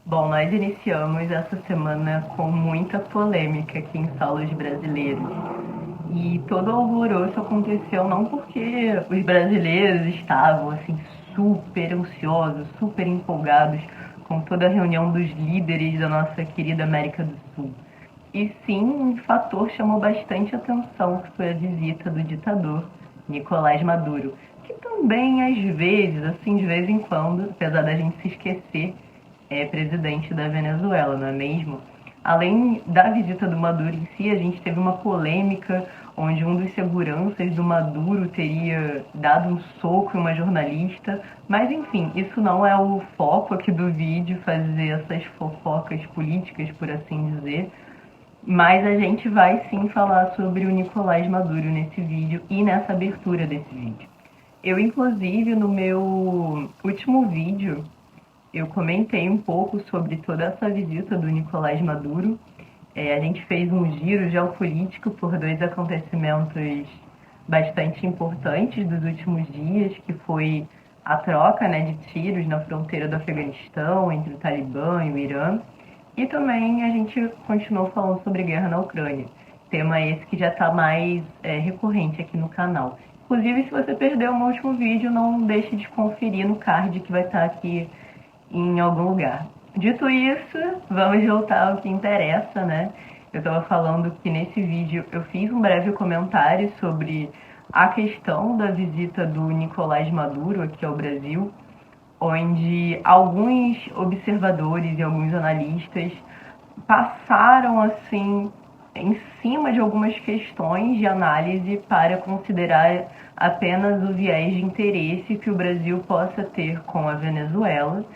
Bom, nós iniciamos essa semana com muita polêmica aqui em solos brasileiros. E todo o alvoroço aconteceu não porque os brasileiros estavam assim super ansiosos, super empolgados com toda a reunião dos líderes da nossa querida América do Sul. E sim, um fator chamou bastante atenção, que foi a visita do ditador Nicolás Maduro, que também às vezes, assim, de vez em quando, apesar da gente se esquecer, é presidente da Venezuela, não é mesmo? Além da visita do Maduro em si, a gente teve uma polêmica onde um dos seguranças do Maduro teria dado um soco em uma jornalista. Mas enfim, isso não é o foco aqui do vídeo, fazer essas fofocas políticas, por assim dizer. Mas a gente vai sim falar sobre o Nicolás Maduro nesse vídeo e nessa abertura desse vídeo. Eu, inclusive, no meu último vídeo, eu comentei um pouco sobre toda essa visita do Nicolás Maduro. A gente fez um giro geopolítico por dois acontecimentos bastante importantes dos últimos dias, que foi a troca, né, de tiros na fronteira do Afeganistão entre o Talibã e o Irã. E também a gente continuou falando sobre guerra na Ucrânia, tema esse que já está mais recorrente aqui no canal. Inclusive, se você perdeu o meu último vídeo, não deixe de conferir no card que vai estar aqui em algum lugar. Dito isso, vamos voltar ao que interessa, né? Eu estava falando que nesse vídeo eu fiz um breve comentário sobre a questão da visita do Nicolás Maduro aqui ao Brasil, onde alguns observadores e alguns analistas passaram assim em cima de algumas questões de análise para considerar apenas o viés de interesse que o Brasil possa ter com a Venezuela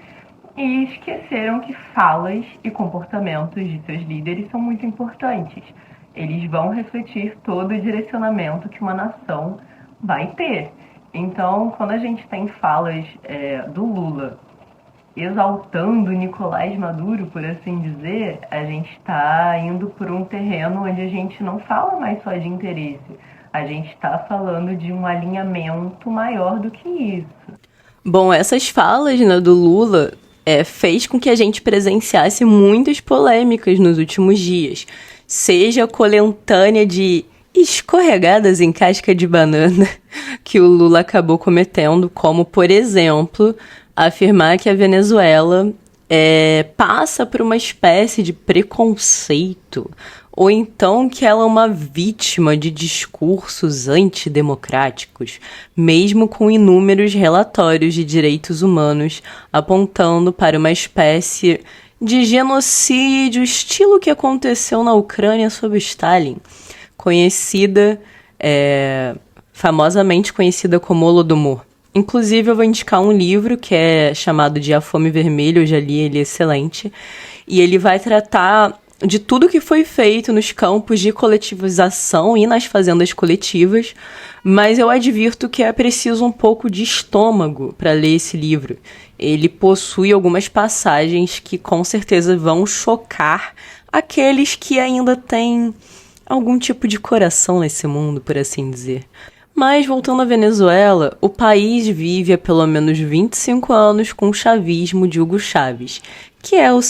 e esqueceram que falas e comportamentos de seus líderes são muito importantes. Eles vão refletir todo o direcionamento que uma nação vai ter. Então, quando a gente tem falas do Lula exaltando Nicolás Maduro, por assim dizer, a gente está indo por um terreno onde a gente não fala mais só de interesse. A gente está falando de um alinhamento maior do que isso. Bom, essas falas, né, do Lula fez com que a gente presenciasse muitas polêmicas nos últimos dias. Seja a coletânea de escorregadas em casca de banana que o Lula acabou cometendo, como, por exemplo, afirmar que a Venezuela passa por uma espécie de preconceito, ou então que ela é uma vítima de discursos antidemocráticos, mesmo com inúmeros relatórios de direitos humanos apontando para uma espécie de genocídio, estilo que aconteceu na Ucrânia sob Stalin, famosamente conhecida como Holodomor. Inclusive, eu vou indicar um livro que é chamado de A Fome Vermelha, eu já li, ele é excelente, e ele vai tratar de tudo que foi feito nos campos de coletivização e nas fazendas coletivas, mas eu advirto que é preciso um pouco de estômago para ler esse livro. Ele possui algumas passagens que com certeza vão chocar aqueles que ainda têm algum tipo de coração nesse mundo, por assim dizer. Mas, voltando à Venezuela, o país vive há pelo menos 25 anos com o chavismo de Hugo Chávez, que era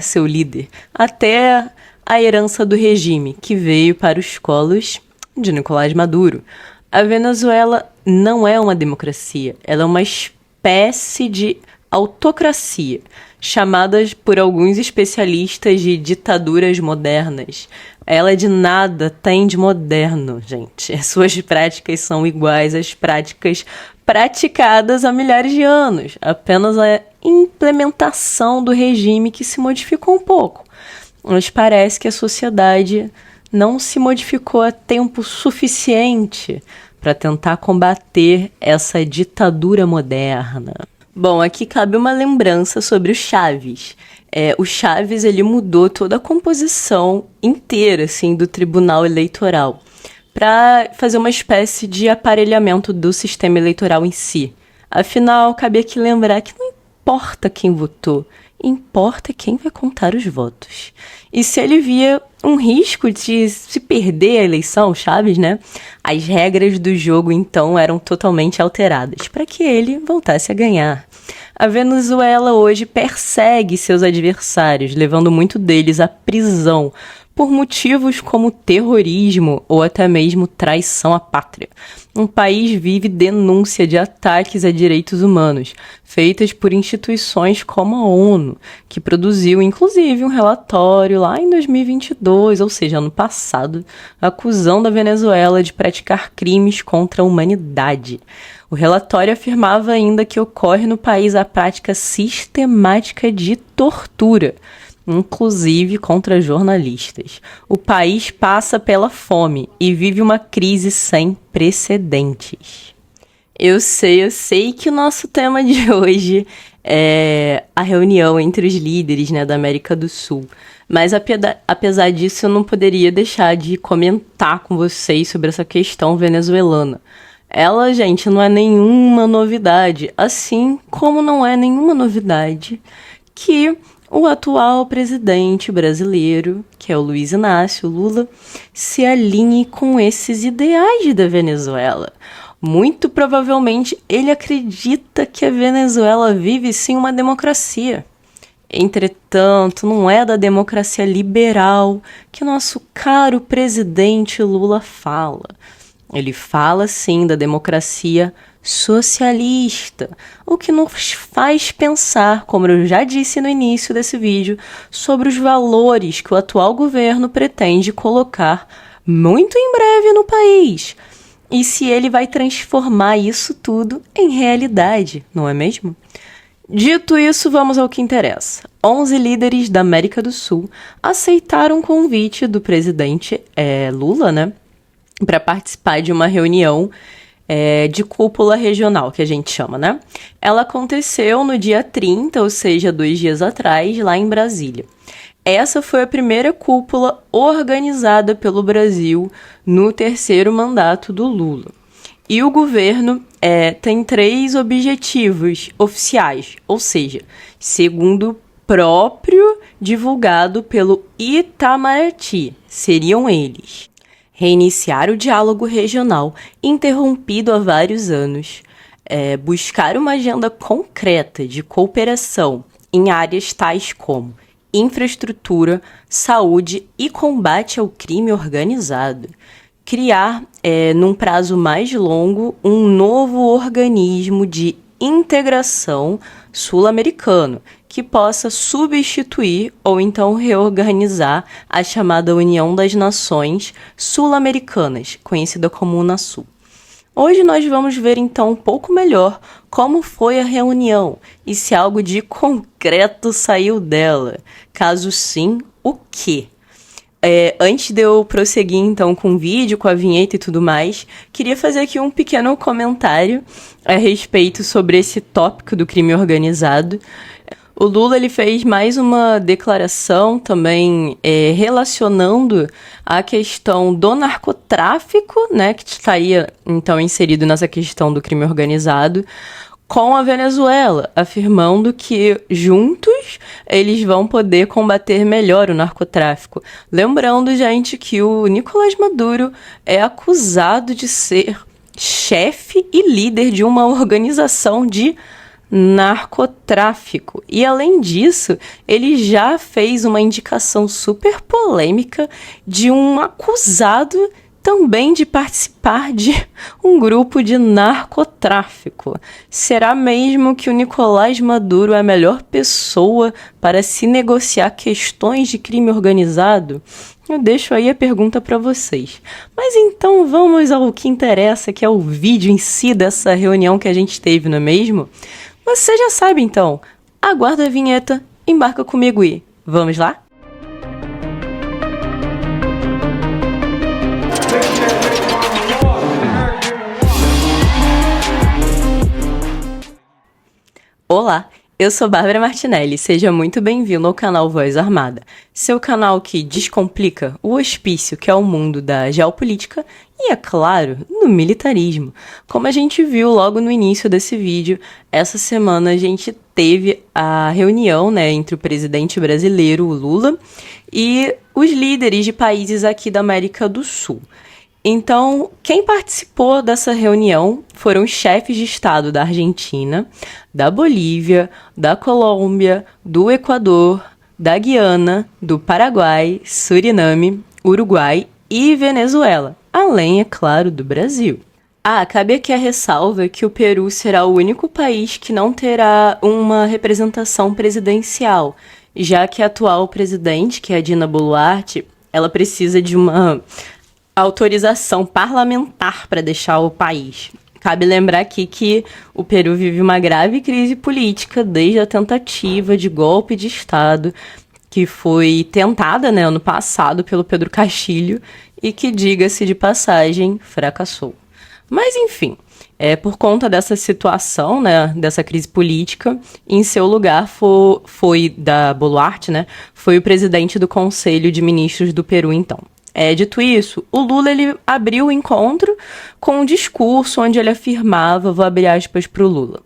seu líder, até a herança do regime, que veio para os colos de Nicolás Maduro. A Venezuela não é uma democracia, ela é uma espécie de autocracia, chamadas por alguns especialistas de ditaduras modernas. Ela de nada tem de moderno, gente. As suas práticas são iguais às práticas praticadas há milhares de anos. Apenas a implementação do regime que se modificou um pouco. Mas parece que a sociedade não se modificou a tempo suficiente para tentar combater essa ditadura moderna. Bom, aqui cabe uma lembrança sobre o Chávez. O Chávez, ele mudou toda a composição inteira, assim, do Tribunal Eleitoral para fazer uma espécie de aparelhamento do sistema eleitoral em si. Afinal, cabe aqui lembrar que não importa quem votou, importa quem vai contar os votos. E se ele via um risco de se perder a eleição, Chávez, né? As regras do jogo, então, eram totalmente alteradas para que ele voltasse a ganhar. A Venezuela hoje persegue seus adversários, levando muito deles à prisão, por motivos como terrorismo ou até mesmo traição à pátria. Um país vive denúncia de ataques a direitos humanos, feitas por instituições como a ONU, que produziu inclusive um relatório lá em 2022, ou seja, ano passado, acusando a Venezuela de praticar crimes contra a humanidade. O relatório afirmava ainda que ocorre no país a prática sistemática de tortura, inclusive contra jornalistas. O país passa pela fome e vive uma crise sem precedentes. Eu sei que o nosso tema de hoje é a reunião entre os líderes, né, da América do Sul. Mas apesar disso, eu não poderia deixar de comentar com vocês sobre essa questão venezuelana. Ela, gente, não é nenhuma novidade, assim como não é nenhuma novidade que o atual presidente brasileiro, que é o Luiz Inácio Lula, se alinhe com esses ideais da Venezuela. Muito provavelmente ele acredita que a Venezuela vive sim uma democracia. Entretanto, não é da democracia liberal que nosso caro presidente Lula fala. Ele fala sim da democracia socialista, o que nos faz pensar, como eu já disse no início desse vídeo, sobre os valores que o atual governo pretende colocar muito em breve no país. E se ele vai transformar isso tudo em realidade, não é mesmo? Dito isso, vamos ao que interessa. 11 líderes da América do Sul aceitaram o convite do presidente Lula, né, para participar de uma reunião de cúpula regional, que a gente chama, né? Ela aconteceu no dia 30, ou seja, 2 dias atrás, lá em Brasília. Essa foi a primeira cúpula organizada pelo Brasil no 3º mandato do Lula. E o governo tem 3 objetivos oficiais, ou seja, segundo próprio divulgado pelo Itamaraty, seriam eles: reiniciar o diálogo regional interrompido há vários anos, buscar uma agenda concreta de cooperação em áreas tais como infraestrutura, saúde e combate ao crime organizado, criar, num prazo mais longo, um novo organismo de integração sul-americano que possa substituir ou então reorganizar a chamada União das Nações Sul-Americanas, conhecida como Unasul. Hoje nós vamos ver então um pouco melhor como foi a reunião e se algo de concreto saiu dela. Caso sim, o quê? Antes de eu prosseguir então com o vídeo, com a vinheta e tudo mais, queria fazer aqui um pequeno comentário a respeito sobre esse tópico do crime organizado. O Lula ele fez mais uma declaração também relacionando a questão do narcotráfico, né, que estaria então inserido nessa questão do crime organizado, com a Venezuela, afirmando que juntos eles vão poder combater melhor o narcotráfico. Lembrando, gente, que o Nicolás Maduro é acusado de ser chefe e líder de uma organização de narcotráfico. E além disso, ele já fez uma indicação super polêmica de um acusado também de participar de um grupo de narcotráfico. Será mesmo que o Nicolás Maduro é a melhor pessoa para se negociar questões de crime organizado? Eu deixo aí a pergunta para vocês. Mas então vamos ao que interessa, que é o vídeo em si dessa reunião que a gente teve, não é mesmo? Você já sabe então. Aguarda a vinheta, embarca comigo e vamos lá? Olá, eu sou Bárbara Martinelli, seja muito bem-vindo ao canal Voz Armada, seu canal que descomplica o hospício que é o mundo da geopolítica e, é claro, do militarismo. Como a gente viu logo no início desse vídeo, essa semana a gente teve a reunião, né, entre o presidente brasileiro, o Lula, e os líderes de países aqui da América do Sul. Então, quem participou dessa reunião foram os chefes de Estado da Argentina, da Bolívia, da Colômbia, do Equador, da Guiana, do Paraguai, Suriname, Uruguai e Venezuela, além, é claro, do Brasil. Cabe aqui a ressalva que o Peru será o único país que não terá uma representação presidencial, já que a atual presidente, que é a Dina Boluarte, ela precisa de uma autorização parlamentar para deixar o país. Cabe lembrar aqui que o Peru vive uma grave crise política desde a tentativa de golpe de Estado que foi tentada, ano passado pelo Pedro Castilho e que, diga-se de passagem, fracassou. Mas, enfim, por conta dessa situação, dessa crise política, em seu lugar foi da Boluarte, foi o presidente do Conselho de Ministros do Peru, então. Dito isso, o Lula ele abriu o encontro com um discurso onde ele afirmava, vou abrir aspas para o Lula,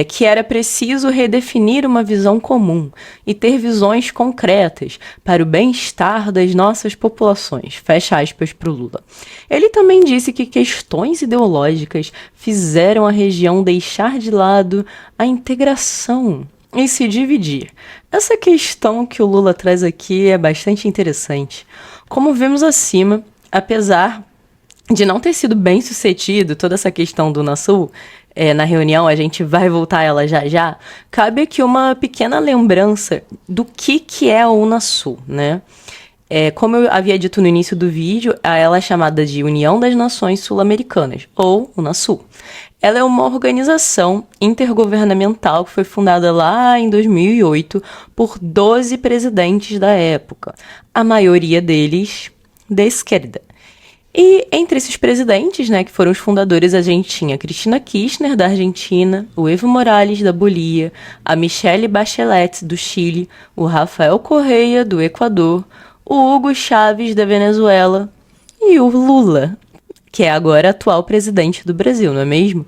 que era preciso redefinir uma visão comum e ter visões concretas para o bem-estar das nossas populações, fecha aspas para o Lula. Ele também disse que questões ideológicas fizeram a região deixar de lado a integração e se dividir. Essa questão que o Lula traz aqui é bastante interessante. Como vimos acima, apesar de não ter sido bem sucedido toda essa questão do Unasul, na reunião, a gente vai voltar a ela já já, cabe aqui uma pequena lembrança do que é a Unasul, como eu havia dito no início do vídeo, ela é chamada de União das Nações Sul-Americanas, ou Unasul. Ela é uma organização intergovernamental que foi fundada lá em 2008 por 12 presidentes da época, a maioria deles de esquerda. E entre esses presidentes, que foram os fundadores, a gente tinha a Cristina Kirchner, da Argentina, o Evo Morales, da Bolívia, a Michelle Bachelet, do Chile, o Rafael Correa, do Equador, o Hugo Chávez, da Venezuela e o Lula, que é agora atual presidente do Brasil, não é mesmo?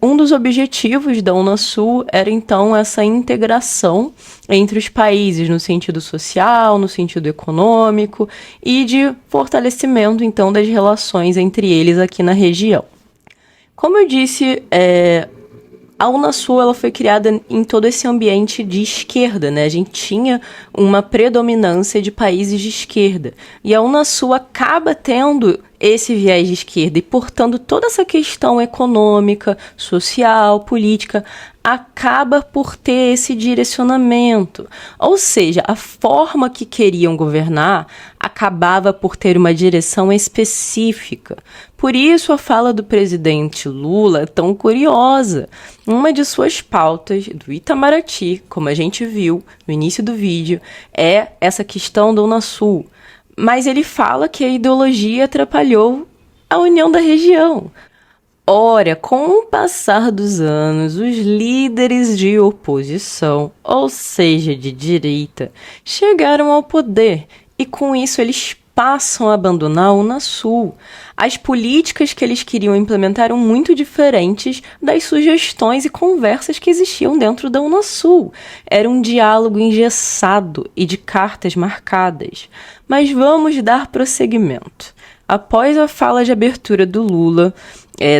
Um dos objetivos da Unasul era, então, essa integração entre os países no sentido social, no sentido econômico e de fortalecimento, então, das relações entre eles aqui na região. Como eu disse, a Unasul ela foi criada em todo esse ambiente de esquerda, A gente tinha uma predominância de países de esquerda. E a Unasul acaba tendo esse viés de esquerda e, portanto, toda essa questão econômica, social, política, acaba por ter esse direcionamento. Ou seja, a forma que queriam governar acabava por ter uma direção específica. Por isso, a fala do presidente Lula é tão curiosa. Uma de suas pautas do Itamaraty, como a gente viu no início do vídeo, é essa questão da Unasul. Mas ele fala que a ideologia atrapalhou a união da região. Ora, com o passar dos anos, os líderes de oposição, ou seja, de direita, chegaram ao poder e com isso eles passam a abandonar a Unasul. As políticas que eles queriam implementar eram muito diferentes das sugestões e conversas que existiam dentro da Unasul. Era um diálogo engessado e de cartas marcadas. Mas vamos dar prosseguimento. Após a fala de abertura do Lula,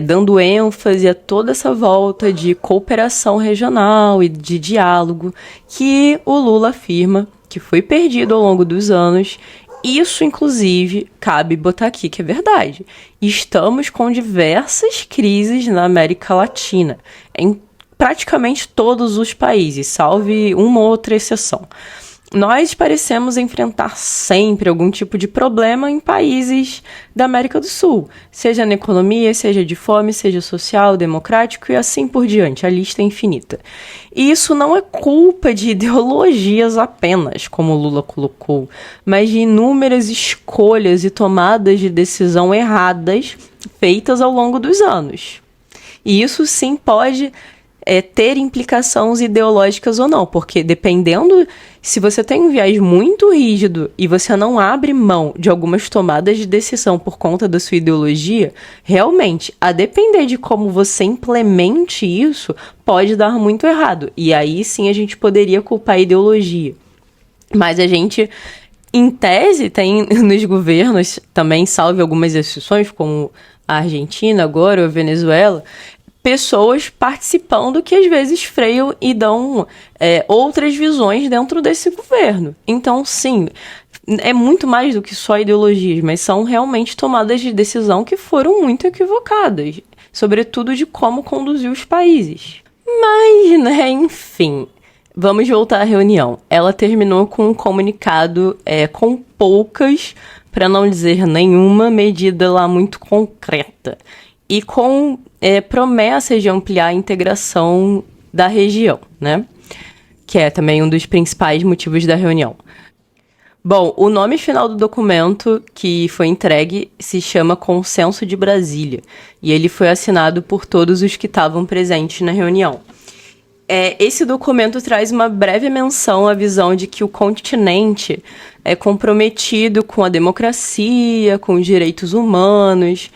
dando ênfase a toda essa volta de cooperação regional e de diálogo, que o Lula afirma que foi perdido ao longo dos anos. Isso, inclusive, cabe botar aqui que é verdade. Estamos com diversas crises na América Latina, em praticamente todos os países, salve uma ou outra exceção. Nós parecemos enfrentar sempre algum tipo de problema em países da América do Sul, seja na economia, seja de fome, seja social, democrático e assim por diante, a lista é infinita. E isso não é culpa de ideologias apenas, como o Lula colocou, mas de inúmeras escolhas e tomadas de decisão erradas feitas ao longo dos anos. E isso sim pode ter implicações ideológicas ou não, porque dependendo, se você tem um viés muito rígido e você não abre mão de algumas tomadas de decisão por conta da sua ideologia, realmente, a depender de como você implemente isso, pode dar muito errado. E aí sim a gente poderia culpar a ideologia. Mas a gente Em tese, tem nos governos, também salve algumas exceções, como a Argentina agora, ou a Venezuela, pessoas participando que às vezes freiam e dão outras visões dentro desse governo. Então, sim, é muito mais do que só ideologias, mas são realmente tomadas de decisão que foram muito equivocadas, sobretudo de como conduzir os países. Mas, né, enfim, vamos voltar à reunião. Ela terminou com um comunicado com poucas, para não dizer nenhuma, medida lá muito concreta. E com promessas de ampliar a integração da região, né? Que é também um dos principais motivos da reunião. Bom, o nome final do documento que foi entregue se chama Consenso de Brasília. E ele foi assinado por todos os que estavam presentes na reunião. Esse documento traz uma breve menção à visão de que o continente é comprometido com a democracia, com os direitos humanos,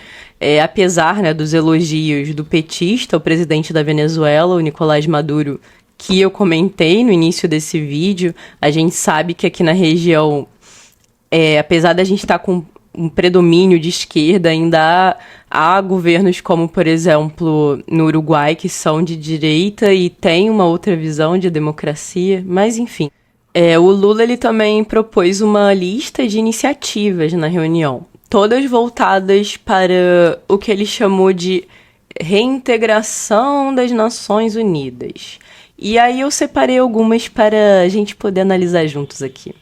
apesar, né, dos elogios do petista, o presidente da Venezuela, o Nicolás Maduro, que eu comentei no início desse vídeo. A gente sabe que aqui na região, apesar da gente estar com um predomínio de esquerda, ainda há governos como, por exemplo, no Uruguai, que são de direita e têm uma outra visão de democracia, mas enfim. O Lula ele também propôs uma lista de iniciativas na reunião, todas voltadas para o que ele chamou de reintegração das Nações Unidas. E aí eu separei algumas para a gente poder analisar juntos aqui.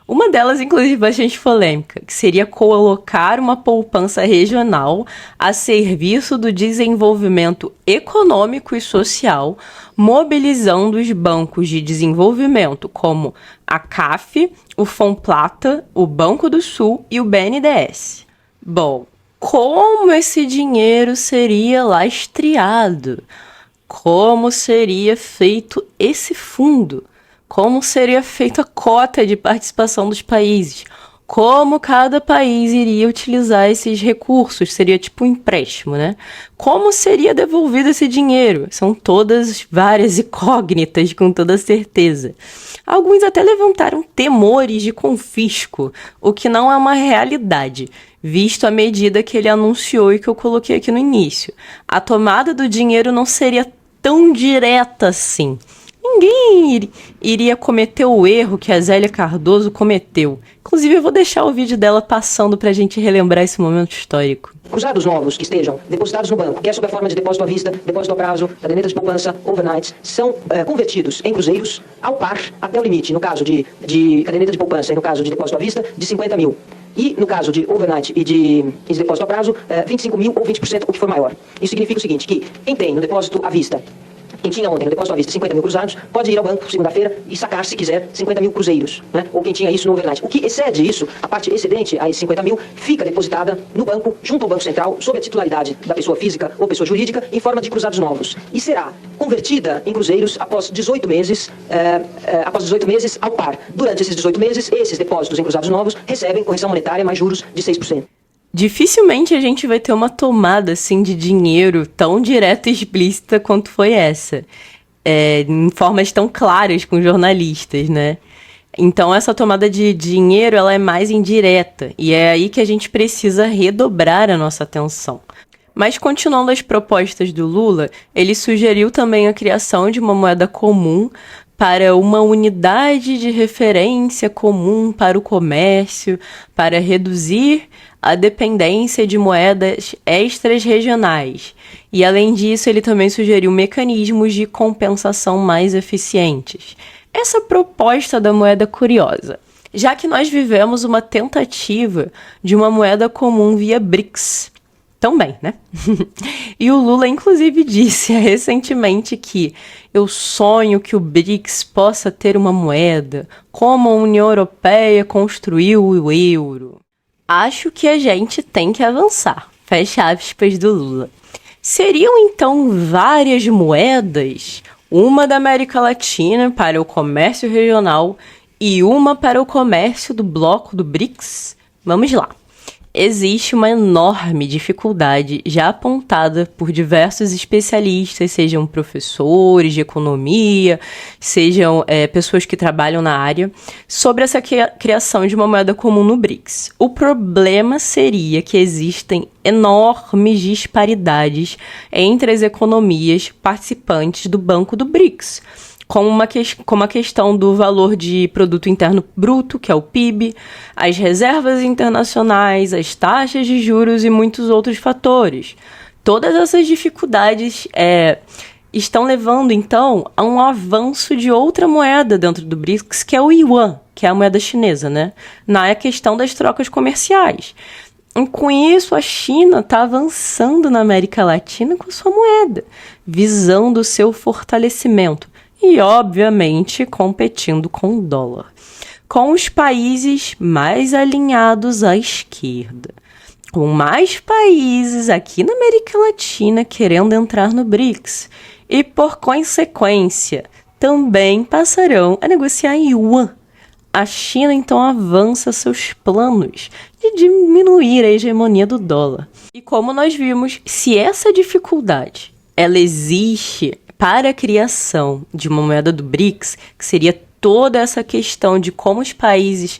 Uma delas, inclusive, bastante polêmica, que seria colocar uma poupança regional a serviço do desenvolvimento econômico e social, mobilizando os bancos de desenvolvimento como a CAF, o Fomplata, o Banco do Sul e o BNDES. Bom, como esse dinheiro seria lastreado? Como seria feito esse fundo? Como seria feita a cota de participação dos países? Como cada país iria utilizar esses recursos? Seria tipo um empréstimo, né? Como seria devolvido esse dinheiro? São todas várias incógnitas, com toda certeza. Alguns até levantaram temores de confisco, o que não é uma realidade, visto a medida que ele anunciou e que eu coloquei aqui no início. A tomada do dinheiro não seria tão direta assim. Ninguém iria cometer o erro que a Zélia Cardoso cometeu. Inclusive, eu vou deixar o vídeo dela passando pra gente relembrar esse momento histórico. Cruzados novos que estejam depositados no banco, quer sob a forma de depósito à vista, depósito a prazo, caderneta de poupança, overnight, são convertidos em cruzeiros ao par até o limite, no caso de caderneta de poupança e no caso de depósito à vista, de 50 mil. E no caso de overnight e de depósito a prazo, 25 mil ou 20%, o que for maior. Isso significa o seguinte, que quem tem no depósito à vista, quem tinha ontem no depósito à vista 50 mil cruzados, pode ir ao banco segunda-feira e sacar, se quiser, 50 mil cruzeiros, né? Ou quem tinha isso no overnight. O que excede isso, a parte excedente a esses 50 mil, fica depositada no banco, junto ao Banco Central, sob a titularidade da pessoa física ou pessoa jurídica, em forma de cruzados novos. E será convertida em cruzeiros após 18 meses ao par. Durante esses 18 meses, esses depósitos em cruzados novos recebem correção monetária mais juros de 6%. Dificilmente a gente vai ter uma tomada assim de dinheiro tão direta e explícita quanto foi essa, em formas tão claras com jornalistas, né? Então essa tomada de dinheiro ela é mais indireta e é aí que a gente precisa redobrar a nossa atenção. Mas continuando as propostas do Lula, ele sugeriu também a criação de uma moeda comum para uma unidade de referência comum para o comércio, para reduzir a dependência de moedas extras regionais. E, além disso, ele também sugeriu mecanismos de compensação mais eficientes. Essa proposta da moeda é curiosa, já que nós vivemos uma tentativa de uma moeda comum via BRICS. Também, né? E o Lula, inclusive, disse recentemente que eu sonho que o BRICS possa ter uma moeda, como a União Europeia construiu o euro. Acho que a gente tem que avançar. Fecha aspas do Lula. Seriam, então, várias moedas? Uma da América Latina para o comércio regional e uma para o comércio do bloco do BRICS? Vamos lá. existe uma enorme dificuldade já apontada por diversos especialistas, sejam professores de economia, sejam pessoas que trabalham na área, sobre essa criação de uma moeda comum no BRICS. O problema seria que existem enormes disparidades entre as economias participantes do Banco do BRICS, como a questão do valor de produto interno bruto, que é o PIB, as reservas internacionais, as taxas de juros e muitos outros fatores. Todas essas dificuldades estão levando, então, a um avanço de outra moeda dentro do BRICS, que é o Yuan, que é a moeda chinesa, né? Na questão das trocas comerciais. E com isso, a China está avançando na América Latina com sua moeda, visando o seu fortalecimento. E, obviamente, competindo com o dólar, com os países mais alinhados à esquerda, com mais países aqui na América Latina querendo entrar no BRICS e, por consequência, também passarão a negociar em Yuan. A China, então, avança seus planos de diminuir a hegemonia do dólar. E como nós vimos, se essa dificuldade ela existe para a criação de uma moeda do BRICS, que seria toda essa questão de como os países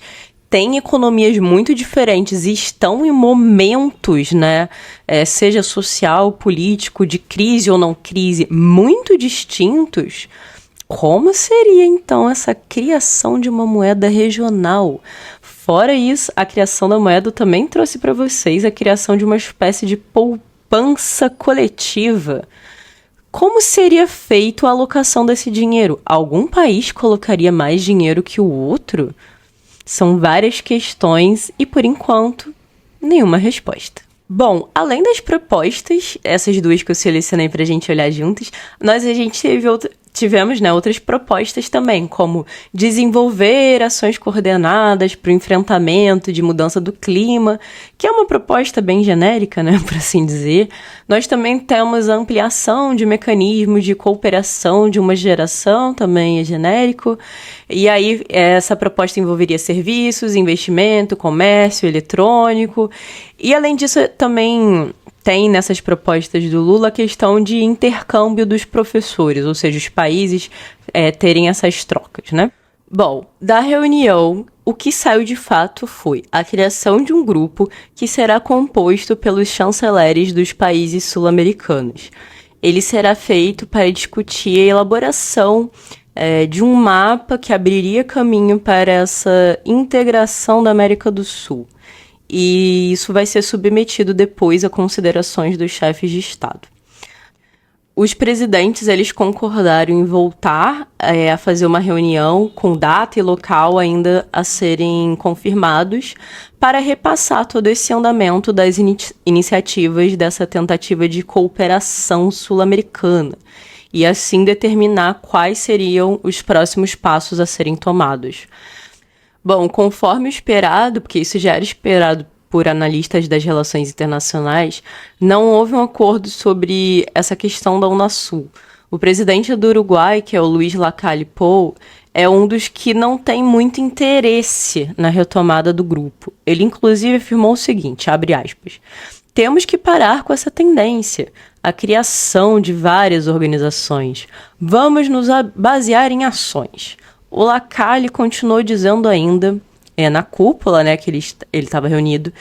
têm economias muito diferentes e estão em momentos, né, seja social, político, de crise ou não crise, muito distintos, como seria então essa criação de uma moeda regional? Fora isso, a criação da moeda também trouxe para vocês a criação de uma espécie de poupança coletiva. Como seria feita a alocação desse dinheiro? Algum país colocaria mais dinheiro que o outro? São várias questões e, por enquanto, nenhuma resposta. Bom, além das propostas, essas duas que eu selecionei para a gente olhar juntas, a gente tivemos outras propostas também, como desenvolver ações coordenadas para o enfrentamento de mudança do clima, que é uma proposta bem genérica, né, por assim dizer. Nós também temos a ampliação de mecanismos de cooperação de uma geração, também é genérico. E aí essa proposta envolveria serviços, investimento, comércio eletrônico. E além disso, também tem nessas propostas do Lula a questão de intercâmbio dos professores, ou seja, os países terem essas trocas, né? Bom, da reunião, o que saiu de fato foi a criação de um grupo que será composto pelos chanceleres dos países sul-americanos. Ele será feito para discutir a elaboração de um mapa que abriria caminho para essa integração da América do Sul. E isso vai ser submetido depois a considerações dos chefes de Estado. Os presidentes, eles concordaram em voltar a fazer uma reunião com data e local ainda a serem confirmados para repassar todo esse andamento das iniciativas dessa tentativa de cooperação sul-americana e assim determinar quais seriam os próximos passos a serem tomados. Bom, conforme esperado, porque isso já era esperado por analistas das relações internacionais, não houve um acordo sobre essa questão da Unasul. O presidente do Uruguai, que é o Luiz Lacalle Pou, é um dos que não tem muito interesse na retomada do grupo. Ele, inclusive, afirmou o seguinte, abre aspas, temos que parar com essa tendência, a criação de várias organizações. Vamos nos basear em ações. O Lacalle continuou dizendo ainda, na cúpula, né, que ele estava reunido,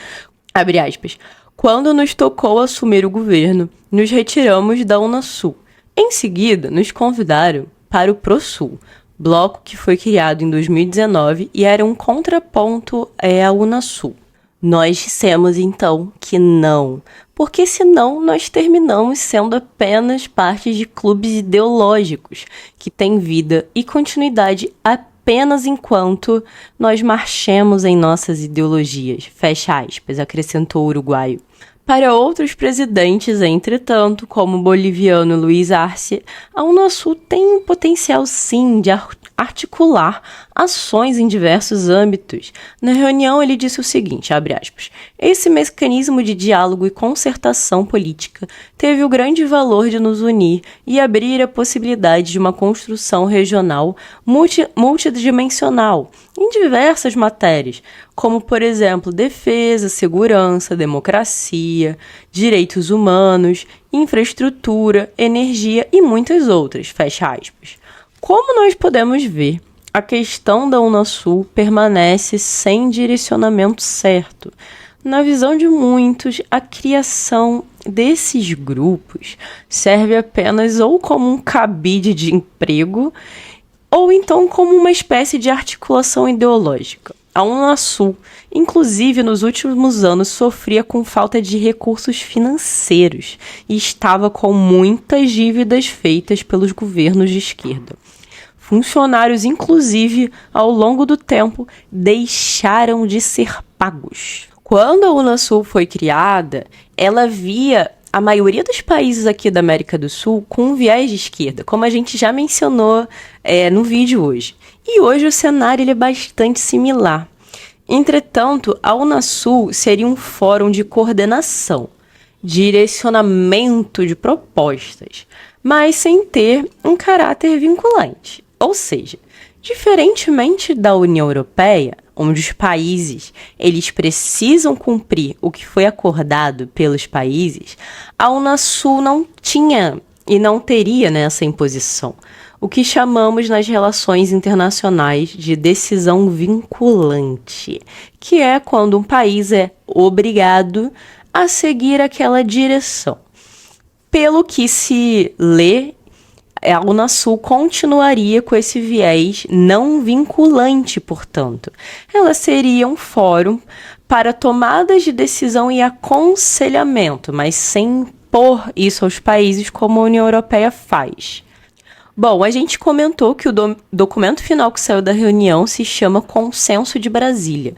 abre aspas, quando nos tocou assumir o governo, nos retiramos da Unasul. Em seguida, nos convidaram para o ProSul, bloco que foi criado em 2019 e era um contraponto à Unasul. Nós dissemos, então, que não, porque senão nós terminamos sendo apenas parte de clubes ideológicos que têm vida e continuidade apenas enquanto nós marchemos em nossas ideologias, fecha aspas, acrescentou o uruguaio. Para outros presidentes, entretanto, como o boliviano Luiz Arce, a Unasul tem um potencial sim de articular ações em diversos âmbitos. Na reunião, ele disse o seguinte, abre aspas, esse mecanismo de diálogo e concertação política teve o grande valor de nos unir e abrir a possibilidade de uma construção regional multidimensional em diversas matérias, como, por exemplo, defesa, segurança, democracia, direitos humanos, infraestrutura, energia e muitas outras, fecha aspas. Como nós podemos ver, a questão da Unasul permanece sem direcionamento certo. Na visão de muitos, a criação desses grupos serve apenas ou como um cabide de emprego ou então como uma espécie de articulação ideológica. A Unasul, inclusive nos últimos anos, sofria com falta de recursos financeiros e estava com muitas dívidas feitas pelos governos de esquerda. Funcionários, inclusive, ao longo do tempo, deixaram de ser pagos. Quando a Unasul foi criada, ela via a maioria dos países aqui da América do Sul com um viés de esquerda, como a gente já mencionou no vídeo hoje. E hoje o cenário ele é bastante similar. Entretanto, a Unasul seria um fórum de coordenação, direcionamento de propostas, mas sem ter um caráter vinculante. Ou seja, diferentemente da União Europeia, onde os países eles precisam cumprir o que foi acordado pelos países, a Unasul não tinha e não teria essa imposição, o que chamamos nas relações internacionais de decisão vinculante, que é quando um país é obrigado a seguir aquela direção. Pelo que se lê, a Unasul continuaria com esse viés não vinculante, portanto. Ela seria um fórum para tomadas de decisão e aconselhamento, mas sem impor isso aos países como a União Europeia faz. Bom, a gente comentou que o documento final que saiu da reunião se chama Consenso de Brasília.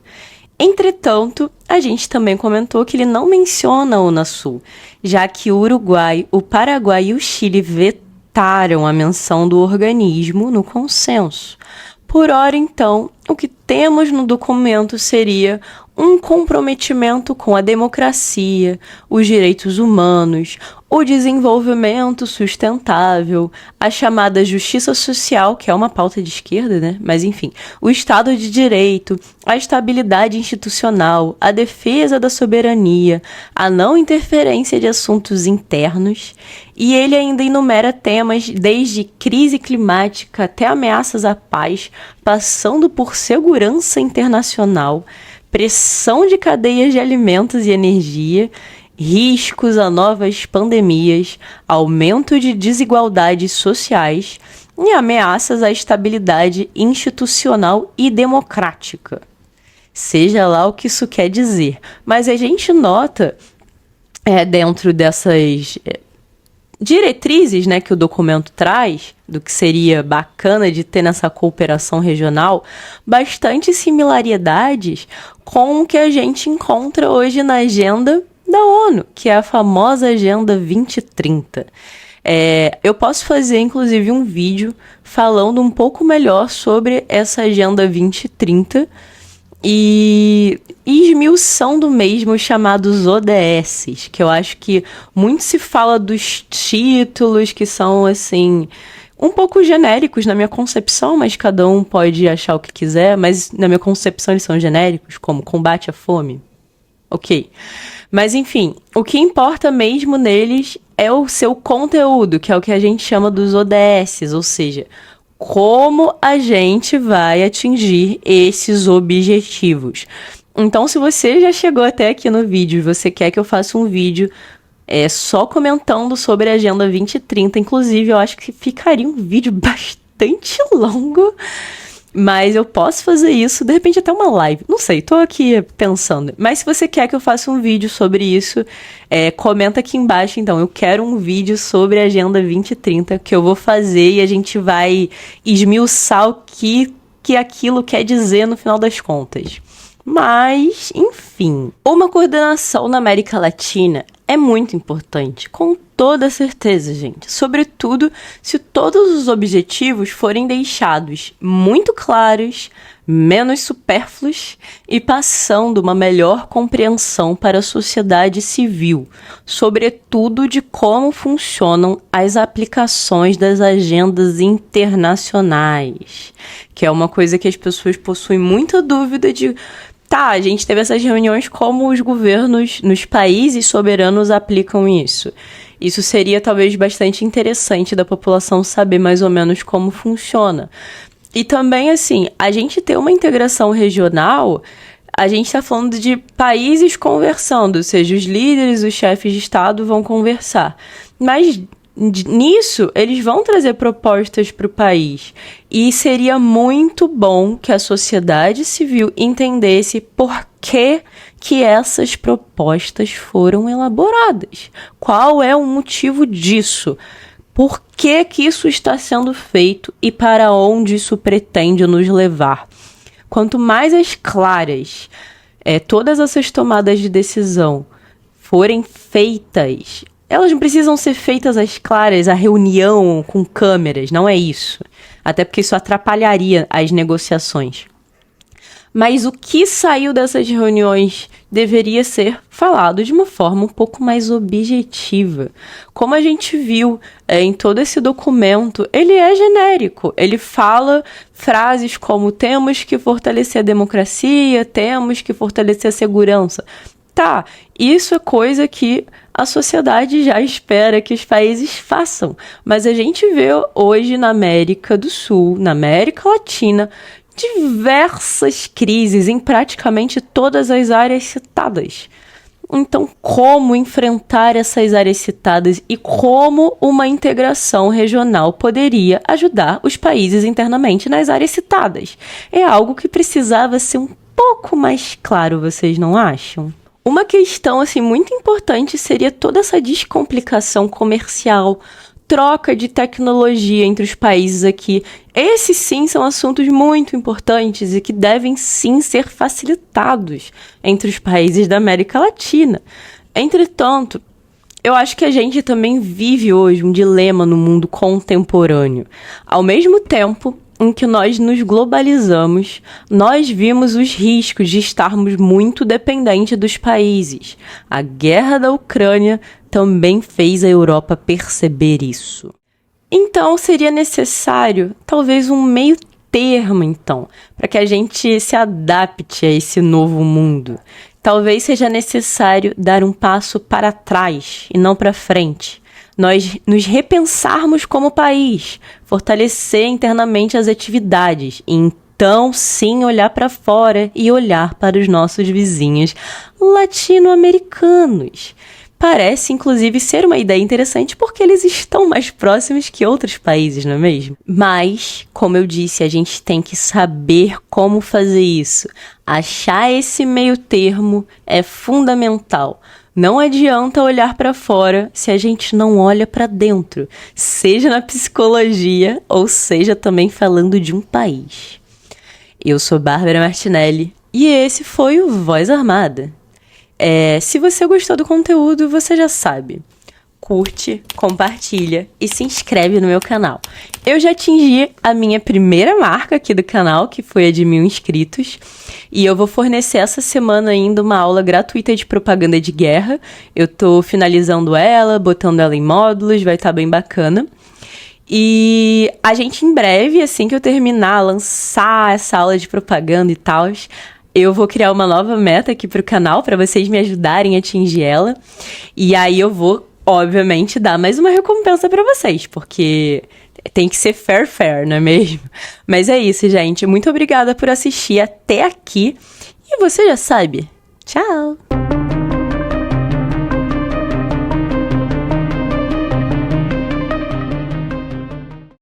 Entretanto, a gente também comentou que ele não menciona a Unasul, já que o Uruguai, o Paraguai e o Chile vetaram a menção do organismo no consenso. Por ora, então, o que temos no documento seria um comprometimento com a democracia, os direitos humanos, o desenvolvimento sustentável, a chamada justiça social, que é uma pauta de esquerda, Mas, enfim, o Estado de Direito, a estabilidade institucional, a defesa da soberania, a não interferência de assuntos internos, e ele ainda enumera temas desde crise climática até ameaças à paz, passando por segurança internacional, pressão de cadeias de alimentos e energia, riscos a novas pandemias, aumento de desigualdades sociais e ameaças à estabilidade institucional e democrática. Seja lá o que isso quer dizer. Mas a gente nota, dentro dessas diretrizes, que o documento traz, do que seria bacana de ter nessa cooperação regional, bastante similaridades com o que a gente encontra hoje na agenda da ONU, que é a famosa Agenda 2030. Eu posso fazer, inclusive, um vídeo falando um pouco melhor sobre essa Agenda 2030 e esmiuçando mesmo os chamados ODSs, que eu acho que muito se fala dos títulos que são, assim, um pouco genéricos na minha concepção, mas cada um pode achar o que quiser, mas na minha concepção eles são genéricos, como combate à fome. Ok. Mas, enfim, o que importa mesmo neles é o seu conteúdo, que é o que a gente chama dos ODSs, ou seja, como a gente vai atingir esses objetivos. Então, se você já chegou até aqui no vídeo e você quer que eu faça um vídeo só comentando sobre a Agenda 2030, inclusive eu acho que ficaria um vídeo bastante longo, mas eu posso fazer isso, de repente até uma live, não sei, tô aqui pensando. Mas se você quer que eu faça um vídeo sobre isso, comenta aqui embaixo, então, eu quero um vídeo sobre a Agenda 2030 que eu vou fazer e a gente vai esmiuçar o que aquilo quer dizer no final das contas. Mas, enfim, uma coordenação na América Latina é muito importante, com toda certeza, gente. Sobretudo se todos os objetivos forem deixados muito claros, menos supérfluos e passando uma melhor compreensão para a sociedade civil, sobretudo de como funcionam as aplicações das agendas internacionais, que é uma coisa que as pessoas possuem muita dúvida de... Tá, a gente teve essas reuniões, como os governos nos países soberanos aplicam isso. Isso seria talvez bastante interessante da população saber mais ou menos como funciona. E também, assim, a gente ter uma integração regional, a gente está falando de países conversando, ou seja, os líderes, os chefes de Estado vão conversar. Mas nisso, eles vão trazer propostas para o país. E seria muito bom que a sociedade civil entendesse por que essas propostas foram elaboradas. Qual é o motivo disso? Por que isso está sendo feito e para onde isso pretende nos levar? Quanto mais as claras, todas essas tomadas de decisão forem feitas, elas não precisam ser feitas às claras, a reunião com câmeras, não é isso. Até porque isso atrapalharia as negociações. Mas o que saiu dessas reuniões deveria ser falado de uma forma um pouco mais objetiva. Como a gente viu em todo esse documento, ele é genérico. Ele fala frases como temos que fortalecer a democracia, temos que fortalecer a segurança. Tá, isso é coisa que a sociedade já espera que os países façam. Mas a gente vê hoje na América do Sul, na América Latina, diversas crises em praticamente todas as áreas citadas. Então, como enfrentar essas áreas citadas e como uma integração regional poderia ajudar os países internamente nas áreas citadas? É algo que precisava ser um pouco mais claro, vocês não acham? Uma questão assim, muito importante seria toda essa descomplicação comercial, troca de tecnologia entre os países aqui. Esses sim são assuntos muito importantes e que devem sim ser facilitados entre os países da América Latina. Entretanto, eu acho que a gente também vive hoje um dilema no mundo contemporâneo. Ao mesmo tempo em que nós nos globalizamos, nós vimos os riscos de estarmos muito dependentes dos países. A guerra da Ucrânia também fez a Europa perceber isso. Então, seria necessário, talvez, um meio termo, então, para que a gente se adapte a esse novo mundo. Talvez seja necessário dar um passo para trás e não para frente. Nós nos repensarmos como país, fortalecer internamente as atividades e então sim olhar para fora e olhar para os nossos vizinhos latino-americanos. Parece, inclusive, ser uma ideia interessante porque eles estão mais próximos que outros países, não é mesmo? Mas, como eu disse, a gente tem que saber como fazer isso. Achar esse meio termo é fundamental. Não adianta olhar para fora se a gente não olha para dentro, seja na psicologia ou seja também falando de um país. Eu sou Bárbara Martinelli e esse foi o Voz Armada. Se você gostou do conteúdo, você já sabe. Curte, compartilha e se inscreve no meu canal. Eu já atingi a minha primeira marca aqui do canal, que foi a de 1000 inscritos. E eu vou fornecer essa semana ainda uma aula gratuita de propaganda de guerra. Eu tô finalizando ela, botando ela em módulos, vai estar bem bacana. E a gente em breve, assim que eu terminar, lançar essa aula de propaganda e tal, eu vou criar uma nova meta aqui pro canal para vocês me ajudarem a atingir ela. E aí eu vou, obviamente, dar mais uma recompensa para vocês, porque tem que ser fair, não é mesmo? Mas é isso, gente. Muito obrigada por assistir até aqui. E você já sabe. Tchau!